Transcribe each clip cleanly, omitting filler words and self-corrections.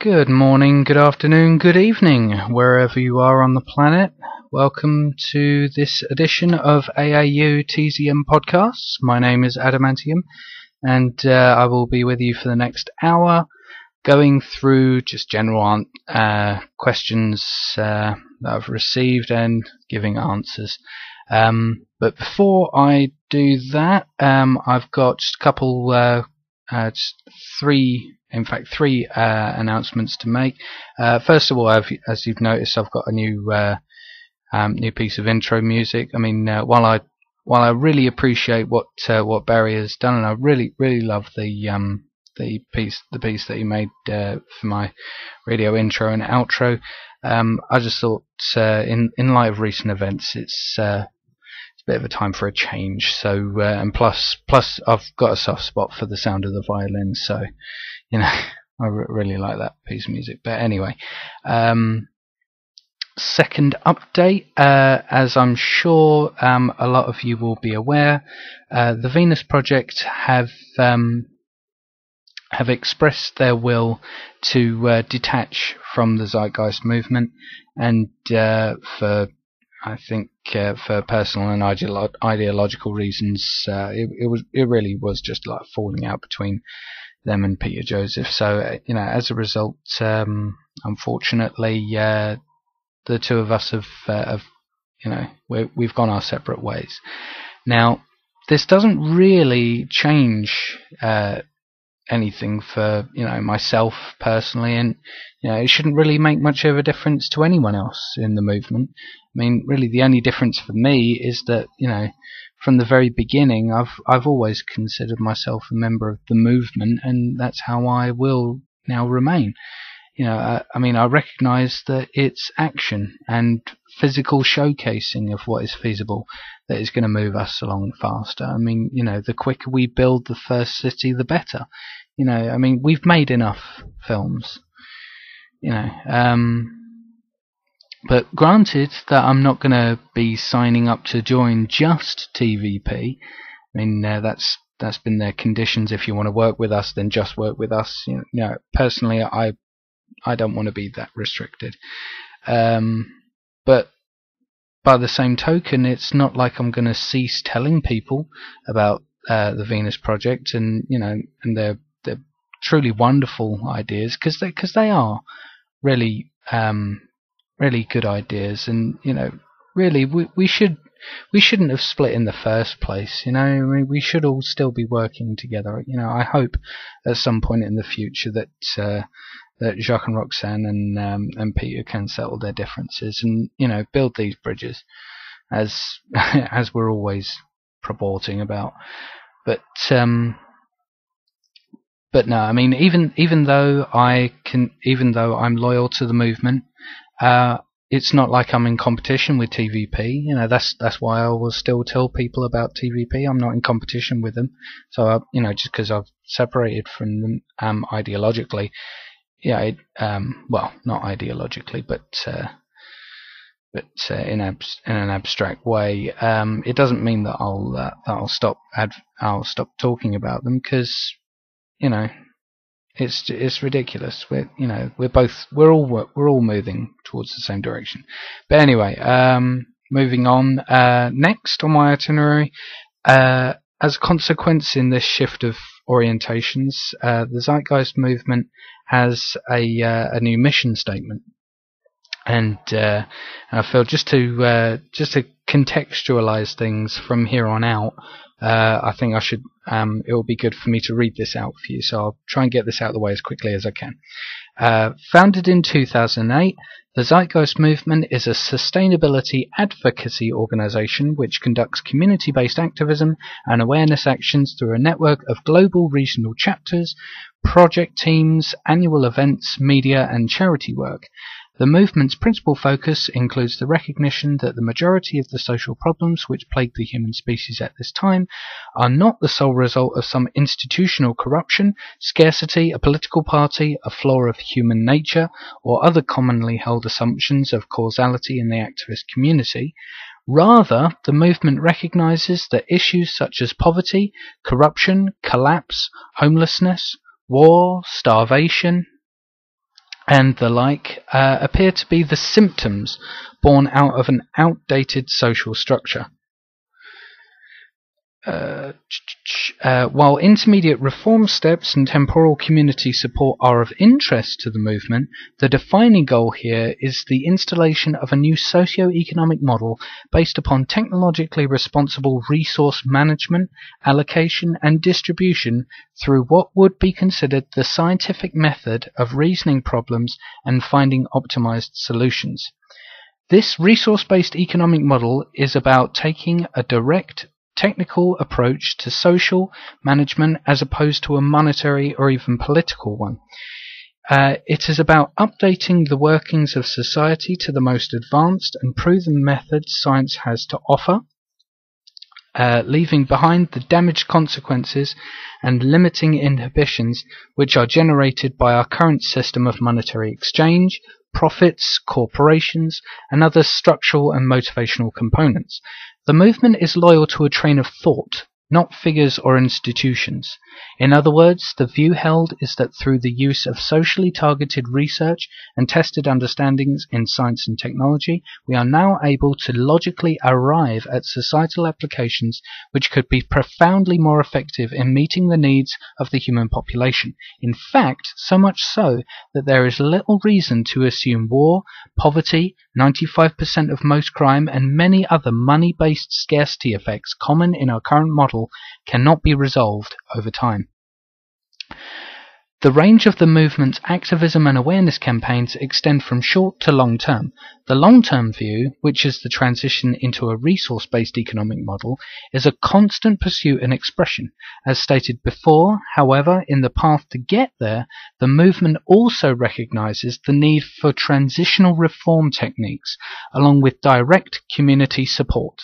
Good morning, good afternoon, good evening, wherever you are on the planet. Welcome to this edition of AAU TZM Podcasts. My name is Adamantium, and I will be with you for the next hour, going through just general questions that I've received and giving answers. But before I do that, I've got just a couple, three announcements to make. First of all, as you've noticed, I've got a new piece of intro music. I mean, while I really appreciate what Barry has done, and I really love the piece that he made for my radio intro and outro, I just thought, in light of recent events, it's a bit of a time for a change. So and plus I've got a soft spot for the sound of the violin, so you know, I really like that piece of music. But anyway, second update, as I'm sure a lot of you will be aware, the Venus Project have expressed their will to detach from the Zeitgeist movement, and for personal and ideological reasons, it really was just like falling out between them and Peter Joseph. So as a result, unfortunately, the two of us we've gone our separate ways. Now, this doesn't really change anything for myself personally, and it shouldn't really make much of a difference to anyone else in the movement. I mean, really, the only difference for me is that from the very beginning, I've always considered myself a member of the movement, and that's how I will now remain. I recognise that it's action and physical showcasing of what is feasible that is going to move us along faster. I mean, the quicker we build the first city, the better. We've made enough films. But granted that I'm not going to be signing up to join just TVP. I mean, that's been their conditions. If you want to work with us, then just work with us. Personally, I don't want to be that restricted. But by the same token, it's not like I'm going to cease telling people about the Venus Project and their truly wonderful ideas, because they are really really good ideas, and really we shouldn't have split in the first place. We should all still be working together. I hope at some point in the future that Jacques and Roxanne and Peter can settle their differences and build these bridges as we're always purporting about. But no, I mean, even though I'm loyal to the movement, it's not like I'm in competition with TVP. That's why I will still tell people about TVP. I'm not in competition with them. So just because I've separated from them ideologically, well, not ideologically, but in an abstract way, it doesn't mean that I'll stop talking about them, because it's ridiculous. We're all moving towards the same direction. But anyway, moving on. Next on my itinerary, as a consequence in this shift of orientations, the Zeitgeist movement has a new mission statement, and I feel just to contextualize things from here on out, I think it will be good for me to read this out for you, so I'll try and get this out of the way as quickly as I can. Founded in 2008, the Zeitgeist Movement is a sustainability advocacy organization which conducts community-based activism and awareness actions through a network of global regional chapters, project teams, annual events, media, and charity work. The movement's principal focus includes the recognition that the majority of the social problems which plague the human species at this time are not the sole result of some institutional corruption, scarcity, a political party, a flaw of human nature, or other commonly held assumptions of causality in the activist community. Rather, the movement recognizes that issues such as poverty, corruption, collapse, homelessness, war, starvation, and the like appear to be the symptoms born out of an outdated social structure. While intermediate reform steps and temporal community support are of interest to the movement, the defining goal here is the installation of a new socio-economic model based upon technologically responsible resource management, allocation, and distribution through what would be considered the scientific method of reasoning problems and finding optimized solutions. This resource-based economic model is about taking a direct technical approach to social management as opposed to a monetary or even political one. It is about updating the workings of society to the most advanced and proven methods science has to offer, leaving behind the damaged consequences and limiting inhibitions which are generated by our current system of monetary exchange, profits, corporations, and other structural and motivational components. The movement is loyal to a train of thought, not figures or institutions. In other words, the view held is that through the use of socially targeted research and tested understandings in science and technology, we are now able to logically arrive at societal applications which could be profoundly more effective in meeting the needs of the human population. In fact, so much so that there is little reason to assume war, poverty, 95% of most crime, and many other money-based scarcity effects common in our current model cannot be resolved over time. The range of the movement's activism and awareness campaigns extend from short to long term. The long-term view, which is the transition into a resource-based economic model, is a constant pursuit and expression. As stated before, however, in the path to get there, the movement also recognizes the need for transitional reform techniques, along with direct community support.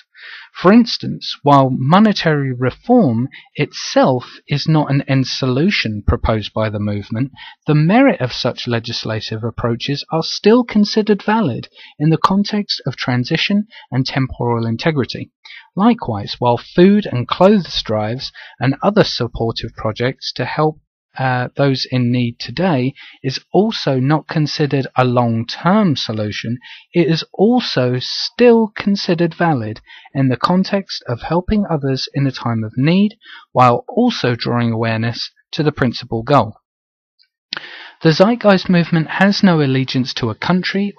For instance, while monetary reform itself is not an end solution proposed by the movement, the merit of such legislative approaches are still considered valid in the context of transition and temporal integrity. Likewise, while food and clothes drives and other supportive projects to help those in need today is also not considered a long-term solution, it is also still considered valid in the context of helping others in a time of need, while also drawing awareness to the principal goal. The Zeitgeist movement has no allegiance to a country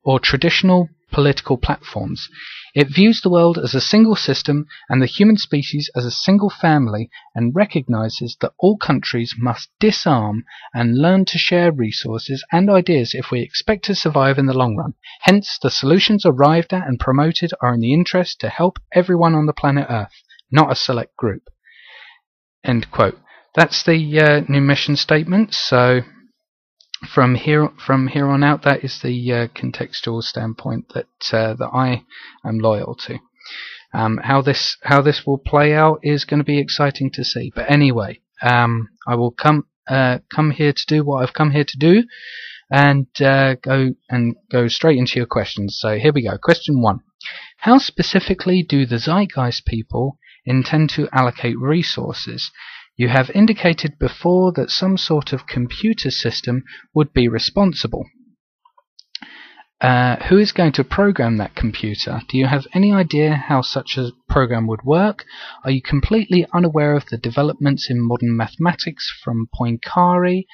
or traditional political platforms. It views the world as a single system and the human species as a single family, and recognizes that all countries must disarm and learn to share resources and ideas if we expect to survive in the long run. Hence, the solutions arrived at and promoted are in the interest to help everyone on the planet Earth, not a select group. End quote. That's the new mission statement. So from here on out, that is the contextual standpoint that I am loyal to. How this will play out is going to be exciting to see. But anyway, I will come here to do what I've come here to do, and go straight into your questions. So here we go. Question 1: how specifically do the Zeitgeist people intend to allocate resources? You have indicated before that some sort of computer system would be responsible. Who is going to program that computer? Do you have any idea how such a program would work? Are you completely unaware of the developments in modern mathematics from Poincaré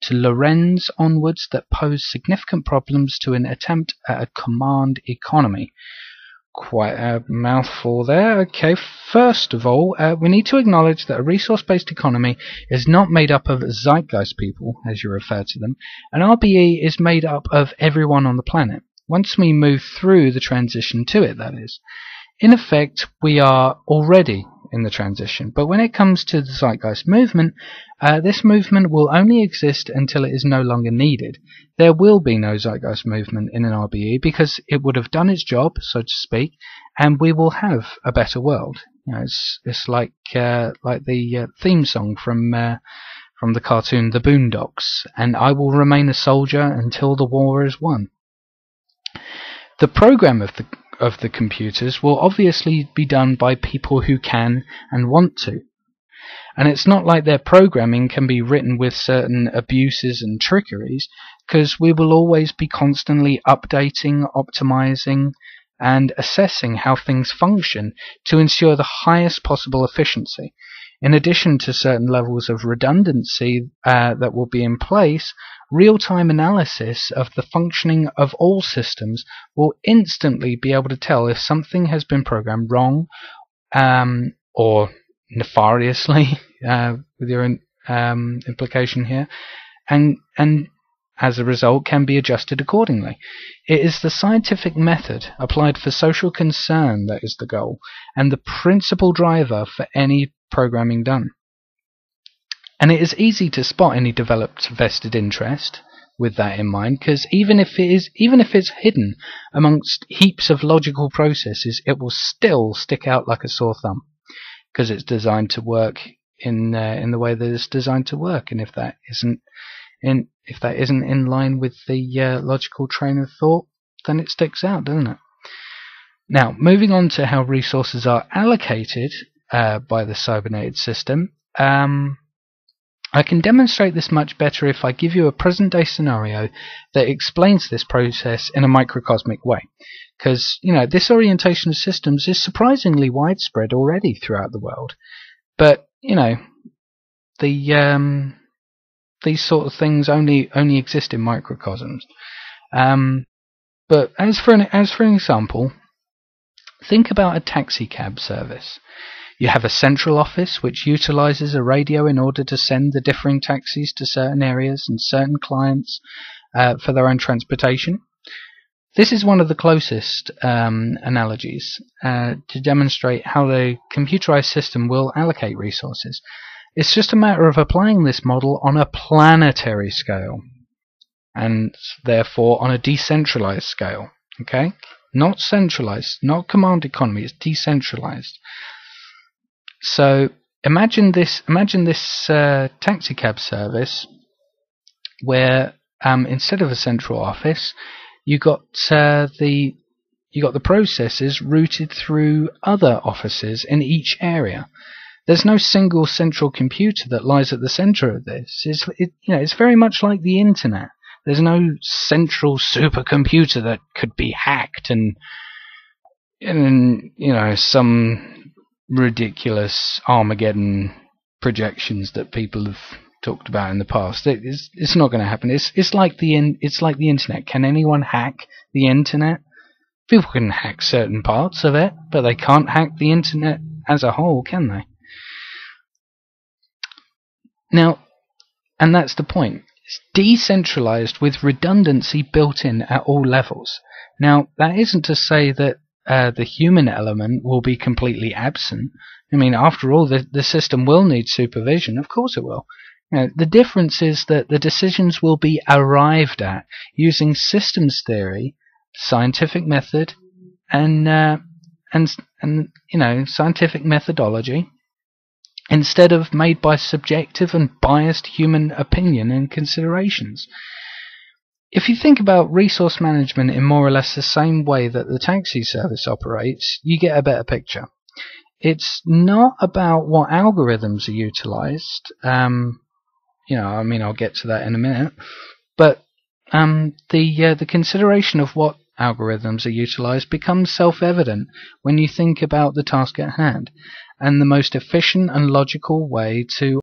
to Lorenz onwards that pose significant problems to an attempt at a command economy? Quite a mouthful there. Okay, first of all, we need to acknowledge that a resource-based economy is not made up of Zeitgeist people, as you refer to them. An RBE is made up of everyone on the planet. Once we move through the transition to it, that is. In effect, we are already in the transition. But when it comes to the Zeitgeist movement, this movement will only exist until it is no longer needed. There will be no Zeitgeist movement in an RBE because it would have done its job, so to speak, and we will have a better world. You know, it's like the theme song from the cartoon The Boondocks, and I will remain a soldier until the war is won. The program of the computers will obviously be done by people who can and want to. And it's not like their programming can be written with certain abuses and trickeries, because we will always be constantly updating, optimizing, and assessing how things function to ensure the highest possible efficiency. In addition to certain levels of redundancy that will be in place, real-time analysis of the functioning of all systems will instantly be able to tell if something has been programmed wrong or nefariously, with your implication here, and as a result can be adjusted accordingly. It is the scientific method applied for social concern that is the goal, and the principal driver for any programming done. And it is easy to spot any developed vested interest with that in mind, because even if it's hidden amongst heaps of logical processes, it will still stick out like a sore thumb, because it's designed to work in the way that it's designed to work. And if that isn't in line with the logical train of thought, then it sticks out, doesn't it? Now, moving on to how resources are allocated by the cybernetic system, I can demonstrate this much better if I give you a present-day scenario that explains this process in a microcosmic way. Because, this orientation of systems is surprisingly widespread already throughout the world. But, these sort of things only exist in microcosms. But as for an example, think about a taxi cab service. You have a central office which utilizes a radio in order to send the differing taxis to certain areas and certain clients for their own transportation. This is one of the closest analogies to demonstrate how the computerized system will allocate resources. It's just a matter of applying this model on a planetary scale, and therefore on a decentralized scale. Okay? Not centralized, not command economy, it's decentralized. So imagine this taxi cab service where instead of a central office, you got the processes routed through other offices in each area. There's no single central computer that lies at the center of this. It's very much like the internet. There's no central supercomputer that could be hacked and some ridiculous Armageddon projections that people have talked about in the past. It's not going to happen. It's like the internet. Can anyone hack the internet? People can hack certain parts of it, but they can't hack the internet as a whole, can they? Now, and that's the point. It's decentralized with redundancy built in at all levels. Now, that isn't to say that the human element will be completely absent. I mean, after all, the system will need supervision. Of course it will. The difference is that the decisions will be arrived at using systems theory, scientific method, and scientific methodology, instead of made by subjective and biased human opinion and considerations. If you think about resource management in more or less the same way that the taxi service operates, you get a better picture. It's not about what algorithms are utilized. I'll get to that in a minute. But the consideration of what algorithms are utilized becomes self-evident when you think about the task at hand and the most efficient and logical way to